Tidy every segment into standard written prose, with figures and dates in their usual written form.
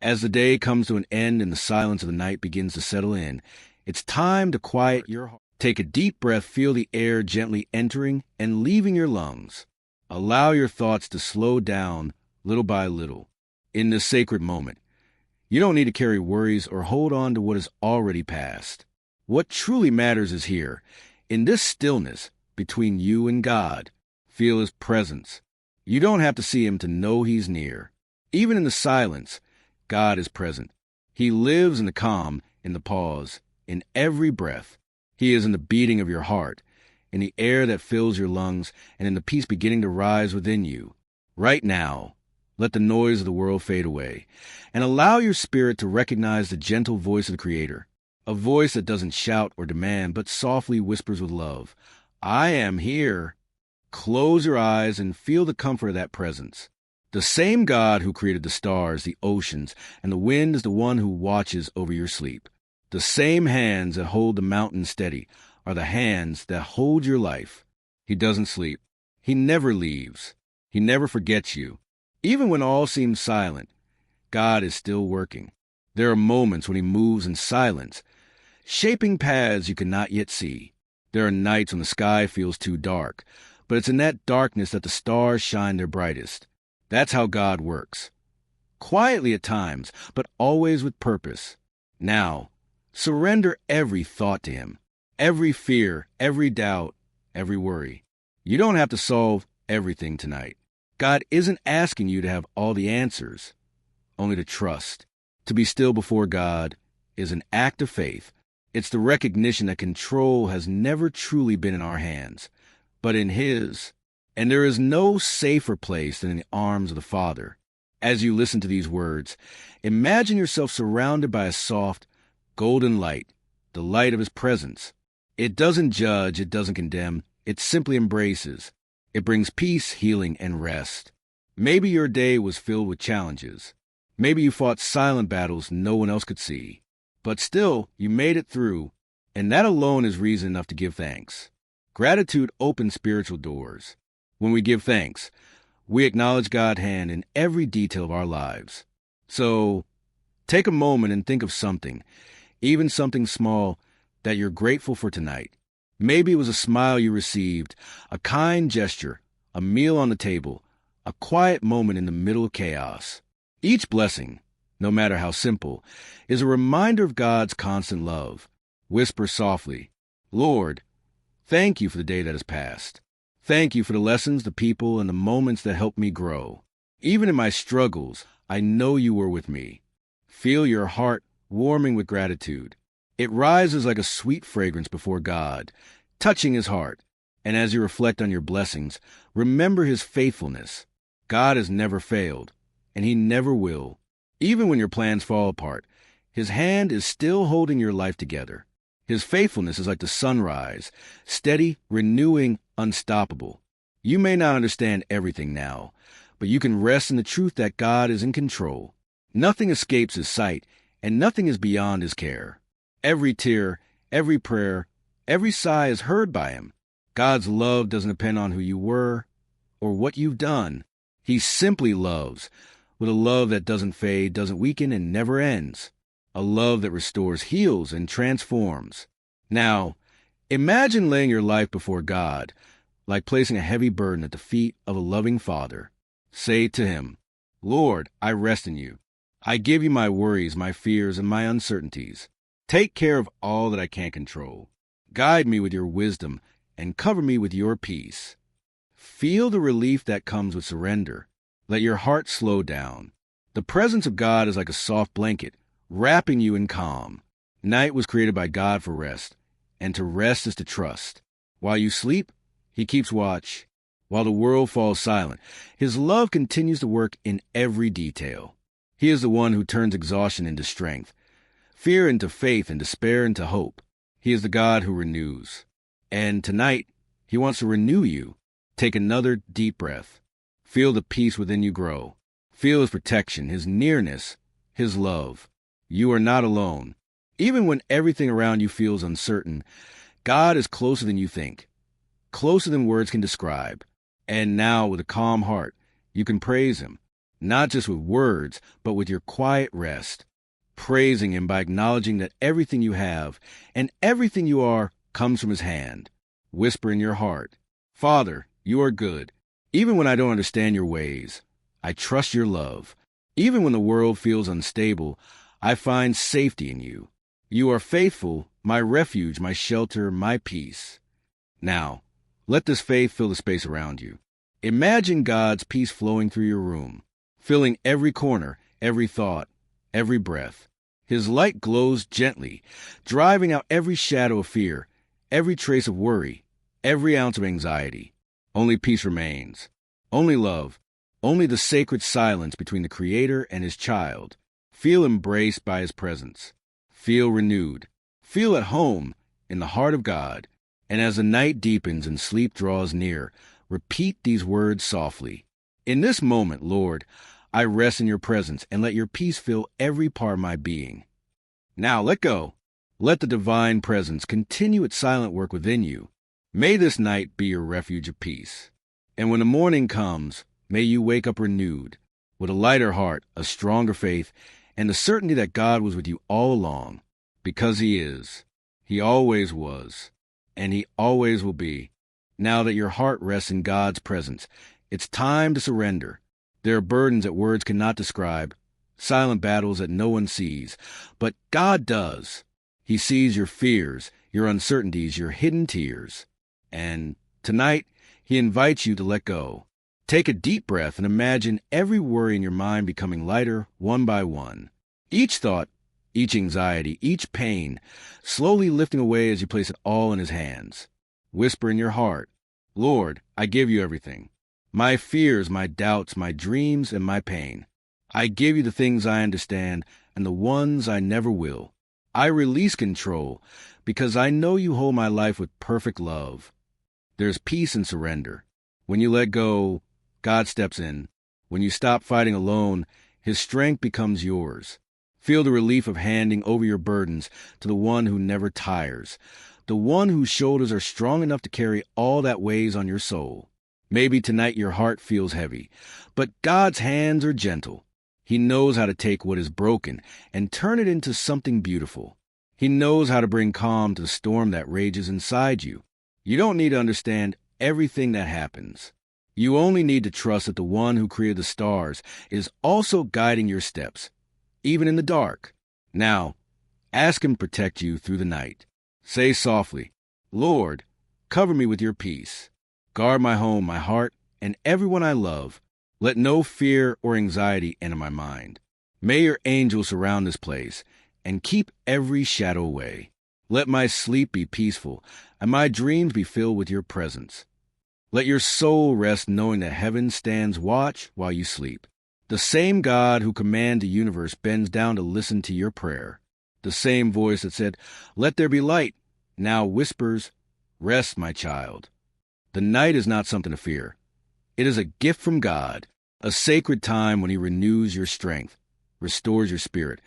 As the day comes to an end and the silence of the night begins to settle in, it's time to quiet your heart. Take a deep breath, feel the air gently entering and leaving your lungs. Allow your thoughts to slow down little by little. In this sacred moment, you don't need to carry worries or hold on to what is already past. What truly matters is here, in this stillness between you and God. Feel His presence. You don't have to see Him to know He's near. Even in the silence, God is present. He lives in the calm, in the pause, in every breath. He is in the beating of your heart, in the air that fills your lungs, and in the peace beginning to rise within you. Right now, let the noise of the world fade away, and allow your spirit to recognize the gentle voice of the Creator, a voice that doesn't shout or demand, but softly whispers with love, "I am here." Close your eyes and feel the comfort of that presence. The same God who created the stars, the oceans, and the wind is the one who watches over your sleep. The same hands that hold the mountains steady are the hands that hold your life. He doesn't sleep. He never leaves. He never forgets you. Even when all seems silent, God is still working. There are moments when He moves in silence, shaping paths you cannot yet see. There are nights when the sky feels too dark, but it's in that darkness that the stars shine their brightest. That's how God works. Quietly at times, but always with purpose. Now, surrender every thought to Him, every fear, every doubt, every worry. You don't have to solve everything tonight. God isn't asking you to have all the answers, only to trust. To be still before God is an act of faith. It's the recognition that control has never truly been in our hands, but in His. And there is no safer place than in the arms of the Father. As you listen to these words, imagine yourself surrounded by a soft, golden light, the light of His presence. It doesn't judge, it doesn't condemn, it simply embraces. It brings peace, healing, and rest. Maybe your day was filled with challenges. Maybe you fought silent battles no one else could see. But still, you made it through, and that alone is reason enough to give thanks. Gratitude opens spiritual doors. When we give thanks, we acknowledge God's hand in every detail of our lives. So, take a moment and think of something, even something small, that you're grateful for tonight. Maybe it was a smile you received, a kind gesture, a meal on the table, a quiet moment in the middle of chaos. Each blessing, no matter how simple, is a reminder of God's constant love. Whisper softly, "Lord, thank you for the day that has passed. Thank you for the lessons, the people, and the moments that helped me grow. Even in my struggles, I know you were with me." Feel your heart warming with gratitude. It rises like a sweet fragrance before God, touching His heart. And as you reflect on your blessings, remember His faithfulness. God has never failed, and He never will. Even when your plans fall apart, His hand is still holding your life together. His faithfulness is like the sunrise, steady, renewing, unstoppable. You may not understand everything now, but you can rest in the truth that God is in control. Nothing escapes His sight, and nothing is beyond His care. Every tear, every prayer, every sigh is heard by Him. God's love doesn't depend on who you were or what you've done. He simply loves, with a love that doesn't fade, doesn't weaken, and never ends. A love that restores, heals, and transforms. Now, imagine laying your life before God, like placing a heavy burden at the feet of a loving Father. Say to Him, "Lord, I rest in you. I give you my worries, my fears, and my uncertainties. Take care of all that I can't control. Guide me with your wisdom and cover me with your peace." Feel the relief that comes with surrender. Let your heart slow down. The presence of God is like a soft blanket, wrapping you in calm. Night was created by God for rest, and to rest is to trust. While you sleep, He keeps watch. While the world falls silent, His love continues to work in every detail. He is the one who turns exhaustion into strength, fear into faith, and despair into hope. He is the God who renews. And tonight, He wants to renew you. Take another deep breath. Feel the peace within you grow. Feel His protection, His nearness, His love. You are not alone. Even when everything around you feels uncertain, God is closer than you think, closer than words can describe. And now, with a calm heart, you can praise Him, not just with words, but with your quiet rest, praising Him by acknowledging that everything you have and everything you are comes from His hand. Whisper in your heart, Father, you are good. Even when I don't understand your ways, I trust your love. Even when the world feels unstable, I find safety in you. You are faithful, my refuge, my shelter, my peace. Now, let this faith fill the space around you. Imagine God's peace flowing through your room, filling every corner, every thought, every breath. His light glows gently, driving out every shadow of fear, every trace of worry, every ounce of anxiety. Only peace remains. Only love. Only the sacred silence between the Creator and His child. Feel embraced by His presence. Feel renewed. Feel at home in the heart of God. And as the night deepens and sleep draws near, repeat these words softly. In this moment, Lord, I rest in your presence and let your peace fill every part of my being. Now let go. Let the divine presence continue its silent work within you. May this night be your refuge of peace. And when the morning comes, may you wake up renewed, with a lighter heart, a stronger faith, and the certainty that God was with you all along, because He is. He always was, and He always will be. Now that your heart rests in God's presence, it's time to surrender. There are burdens that words cannot describe, silent battles that no one sees, but God does. He sees your fears, your uncertainties, your hidden tears. And tonight, He invites you to let go. Take a deep breath and imagine every worry in your mind becoming lighter one by one. Each thought, each anxiety, each pain, slowly lifting away as you place it all in His hands. Whisper in your heart, Lord, I give you everything. My fears, my doubts, my dreams, and my pain. I give you the things I understand and the ones I never will. I release control because I know you hold my life with perfect love. There's peace in surrender. When you let go, God steps in. When you stop fighting alone, His strength becomes yours. Feel the relief of handing over your burdens to the one who never tires, the one whose shoulders are strong enough to carry all that weighs on your soul. Maybe tonight your heart feels heavy, but God's hands are gentle. He knows how to take what is broken and turn it into something beautiful. He knows how to bring calm to the storm that rages inside you. You don't need to understand everything that happens. You only need to trust that the one who created the stars is also guiding your steps, even in the dark. Now, ask Him to protect you through the night. Say softly, Lord, cover me with your peace. Guard my home, my heart, and everyone I love. Let no fear or anxiety enter my mind. May your angels surround this place and keep every shadow away. Let my sleep be peaceful and my dreams be filled with your presence. Let your soul rest knowing that heaven stands watch while you sleep. The same God who commanded the universe bends down to listen to your prayer. The same voice that said, Let there be light, now whispers, Rest, my child. The night is not something to fear. It is a gift from God, a sacred time when He renews your strength, restores your spirit,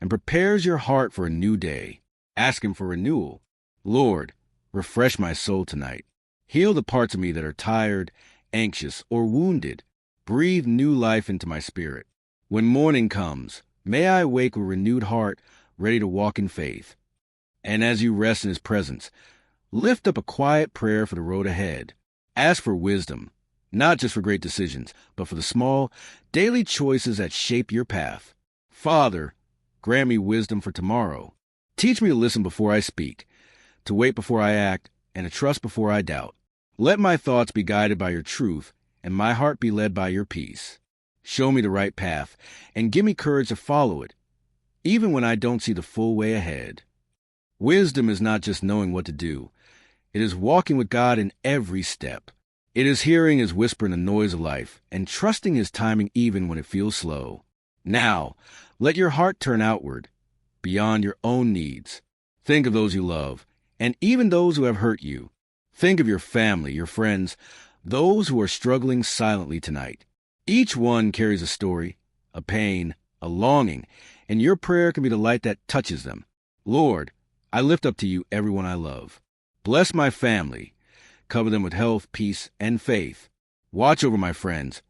and prepares your heart for a new day. Ask Him for renewal. Lord, refresh my soul tonight. Heal the parts of me that are tired, anxious, or wounded. Breathe new life into my spirit. When morning comes, may I wake with a renewed heart, ready to walk in faith. And as you rest in His presence, lift up a quiet prayer for the road ahead. Ask for wisdom, not just for great decisions, but for the small, daily choices that shape your path. Father, grant me wisdom for tomorrow. Teach me to listen before I speak, to wait before I act, and to trust before I doubt. Let my thoughts be guided by your truth, and my heart be led by your peace. Show me the right path, and give me courage to follow it, even when I don't see the full way ahead. Wisdom is not just knowing what to do. It is walking with God in every step. It is hearing His whisper in the noise of life, and trusting His timing even when it feels slow. Now, let your heart turn outward, beyond your own needs. Think of those you love, and even those who have hurt you. Think of your family, your friends, those who are struggling silently tonight. Each one carries a story, a pain, a longing, and your prayer can be the light that touches them. Lord, I lift up to you everyone I love. Bless my family. Cover them with health, peace, and faith. Watch over my friends,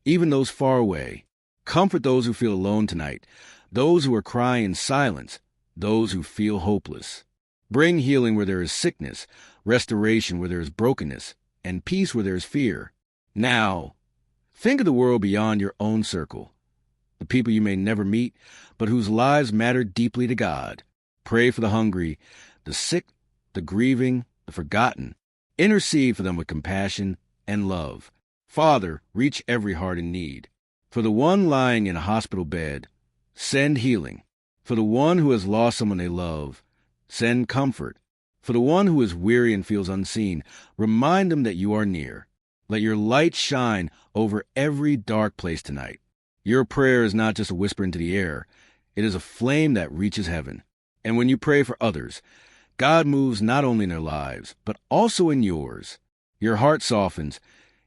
even those far away. Comfort those who feel alone tonight, those who are crying in silence, those who feel hopeless. Bring healing where there is sickness, restoration where there is brokenness, and peace where there is fear. Now, think of the world beyond your own circle, the people you may never meet, but whose lives matter deeply to God. Pray for the hungry, the sick, the grieving, the forgotten. Intercede for them with compassion and love. Father, reach every heart in need. For the one lying in a hospital bed, send healing. For the one who has lost someone they love, send comfort. For the one who is weary and feels unseen, remind them that you are near. Let your light shine over every dark place tonight. Your prayer is not just a whisper into the air. It is a flame that reaches heaven. And when you pray for others, God moves not only in their lives, but also in yours. Your heart softens,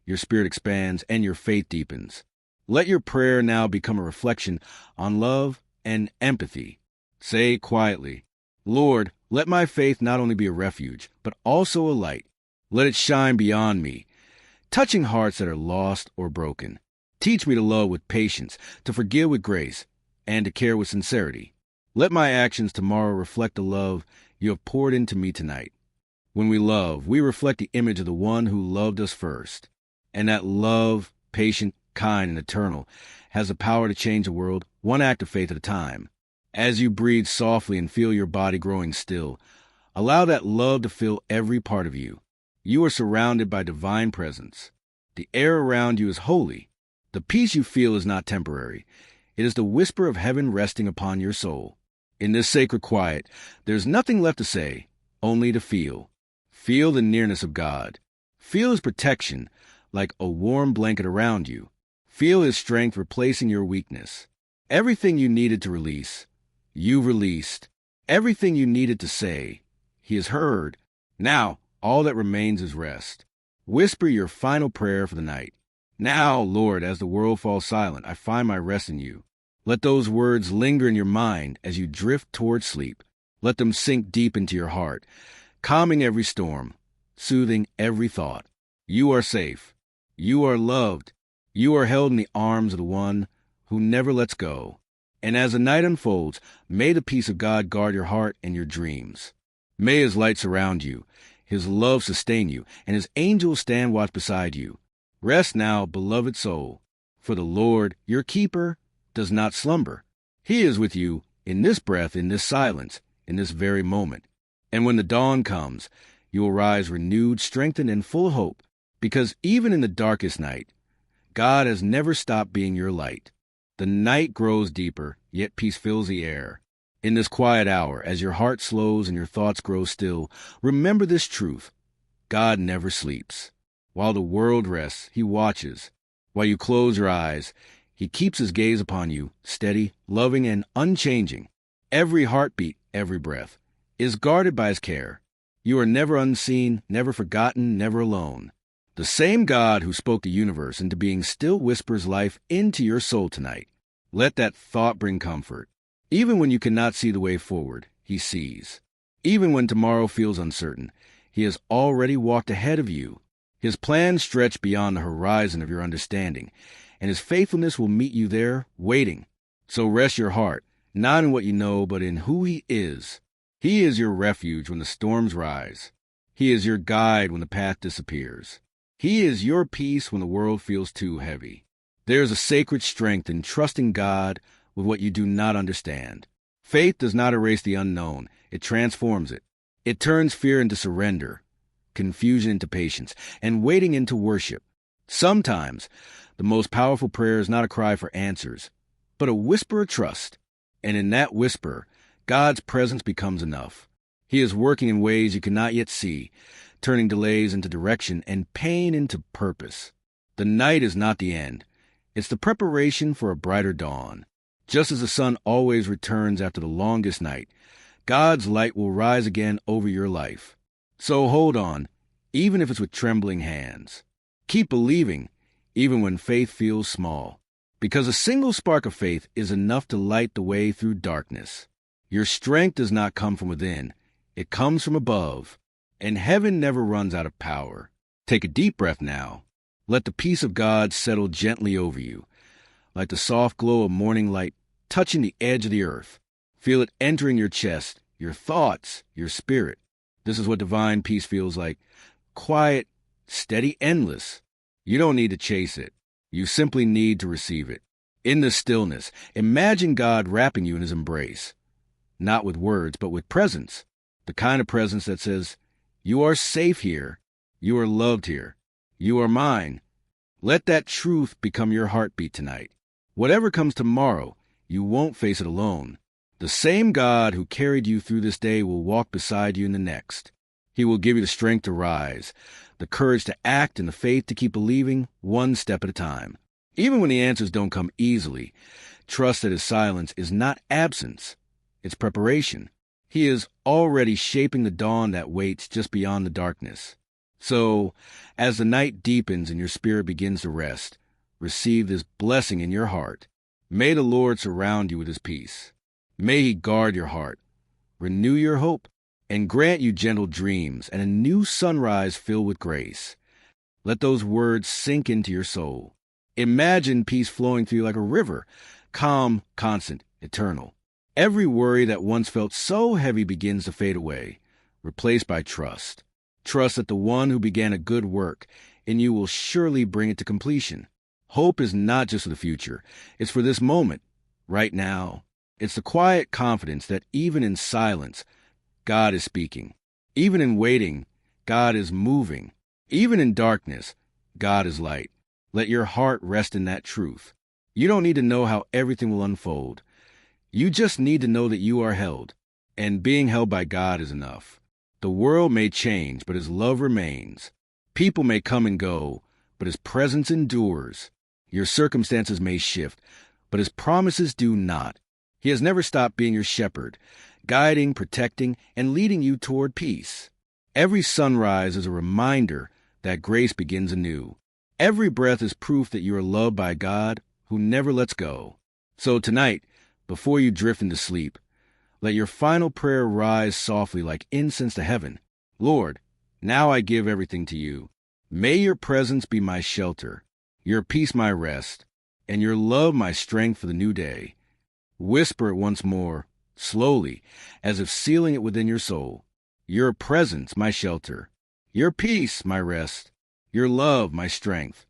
your spirit expands, and your faith deepens. Let your prayer now become a reflection on love and empathy. Say quietly, Lord, let my faith not only be a refuge, but also a light. Let it shine beyond me, touching hearts that are lost or broken. Teach me to love with patience, to forgive with grace, and to care with sincerity. Let my actions tomorrow reflect the love you have poured into me tonight. When we love, we reflect the image of the one who loved us first. And that love, patient, kind, and eternal, has the power to change the world one act of faith at a time. As you breathe softly and feel your body growing still, allow that love to fill every part of you. You are surrounded by divine presence. The air around you is holy. The peace you feel is not temporary. It is the whisper of heaven resting upon your soul. In this sacred quiet, there's nothing left to say, only to feel. Feel the nearness of God. Feel His protection like a warm blanket around you. Feel His strength replacing your weakness. Everything you needed to release, you've released. Everything you needed to say, He has heard. Now, all that remains is rest. Whisper your final prayer for the night. Now, Lord, as the world falls silent, I find my rest in you. Let those words linger in your mind as you drift toward sleep. Let them sink deep into your heart, calming every storm, soothing every thought. You are safe. You are loved. You are held in the arms of the one who never lets go. And as the night unfolds, may the peace of God guard your heart and your dreams. May His light surround you, His love sustain you, and His angels stand watch beside you. Rest now, beloved soul, for the Lord, your keeper, does not slumber. He is with you in this breath, in this silence, in this very moment. And when the dawn comes, you will rise renewed, strengthened, and full of hope, because even in the darkest night, God has never stopped being your light. The night grows deeper, yet peace fills the air. In this quiet hour, as your heart slows and your thoughts grow still, remember this truth. God never sleeps. While the world rests, He watches. While you close your eyes, He keeps His gaze upon you, steady, loving, and unchanging. Every heartbeat, every breath, is guarded by His care. You are never unseen, never forgotten, never alone. The same God who spoke the universe into being still whispers life into your soul tonight. Let that thought bring comfort. Even when you cannot see the way forward, He sees. Even when tomorrow feels uncertain, He has already walked ahead of you. His plans stretch beyond the horizon of your understanding, and His faithfulness will meet you there, waiting. So rest your heart, not in what you know, but in who He is. He is your refuge when the storms rise. He is your guide when the path disappears. He is your peace when the world feels too heavy. There is a sacred strength in trusting God with what you do not understand. Faith does not erase the unknown. It transforms it. It turns fear into surrender, confusion into patience, and waiting into worship. Sometimes, the most powerful prayer is not a cry for answers, but a whisper of trust. And in that whisper, God's presence becomes enough. He is working in ways you cannot yet see, turning delays into direction and pain into purpose. The night is not the end. It's the preparation for a brighter dawn. Just as the sun always returns after the longest night, God's light will rise again over your life. So hold on, even if it's with trembling hands. Keep believing, even when faith feels small, because a single spark of faith is enough to light the way through darkness. Your strength does not come from within. It comes from above. And heaven never runs out of power. Take a deep breath now. Let the peace of God settle gently over you, like the soft glow of morning light touching the edge of the earth. Feel it entering your chest, your thoughts, your spirit. This is what divine peace feels like. Quiet, steady, endless. You don't need to chase it. You simply need to receive it. In the stillness, imagine God wrapping you in his embrace. Not with words, but with presence. The kind of presence that says, you are safe here. You are loved here. You are mine. Let that truth become your heartbeat tonight. Whatever comes tomorrow, you won't face it alone. The same God who carried you through this day will walk beside you in the next. He will give you the strength to rise, the courage to act, and the faith to keep believing one step at a time. Even when the answers don't come easily, trust that his silence is not absence. It's preparation. He is already shaping the dawn that waits just beyond the darkness. So, as the night deepens and your spirit begins to rest, receive this blessing in your heart. May the Lord surround you with his peace. May he guard your heart, renew your hope, and grant you gentle dreams and a new sunrise filled with grace. Let those words sink into your soul. Imagine peace flowing through you like a river, calm, constant, eternal. Every worry that once felt so heavy begins to fade away, replaced by trust. Trust that the one who began a good work in you will surely bring it to completion. Hope is not just for the future. It's for this moment, right now. It's the quiet confidence that even in silence, God is speaking. Even in waiting, God is moving. Even in darkness, God is light. Let your heart rest in that truth. You don't need to know how everything will unfold. You just need to know that you are held, and being held by God is enough. The world may change, but his love remains. People may come and go, but his presence endures. Your circumstances may shift, but his promises do not. He has never stopped being your shepherd, guiding, protecting, and leading you toward peace. Every sunrise is a reminder that grace begins anew. Every breath is proof that you are loved by God who never lets go. So tonight, before you drift into sleep, let your final prayer rise softly like incense to heaven. Lord, now I give everything to you. May your presence be my shelter, your peace my rest, and your love my strength for the new day. Whisper it once more, slowly, as if sealing it within your soul. Your presence my shelter, your peace my rest, your love my strength.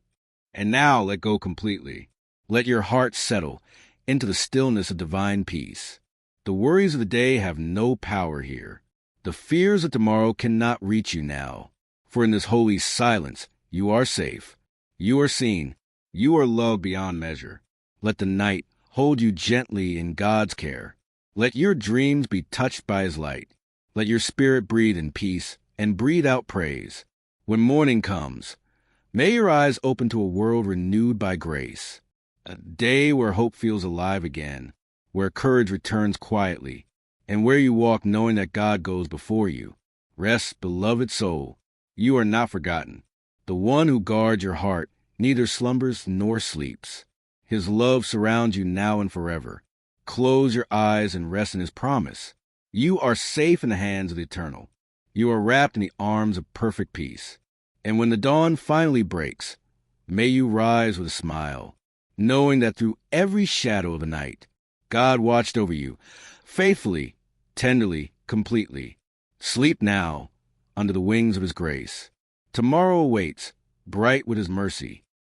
And now let go completely. Let your heart settle into the stillness of divine peace. The worries of the day have no power here. The fears of tomorrow cannot reach you now. For in this holy silence, you are safe. You are seen. You are loved beyond measure. Let the night hold you gently in God's care. Let your dreams be touched by his light. Let your spirit breathe in peace and breathe out praise. When morning comes, may your eyes open to a world renewed by grace. A day where hope feels alive again, where courage returns quietly, and where you walk knowing that God goes before you. Rest, beloved soul. You are not forgotten. The one who guards your heart neither slumbers nor sleeps. His love surrounds you now and forever. Close your eyes and rest in his promise. You are safe in the hands of the eternal. You are wrapped in the arms of perfect peace. And when the dawn finally breaks, may you rise with a smile, knowing that through every shadow of the night, God watched over you, faithfully, tenderly, completely. Sleep now, under the wings of his grace. Tomorrow awaits, bright with his mercy.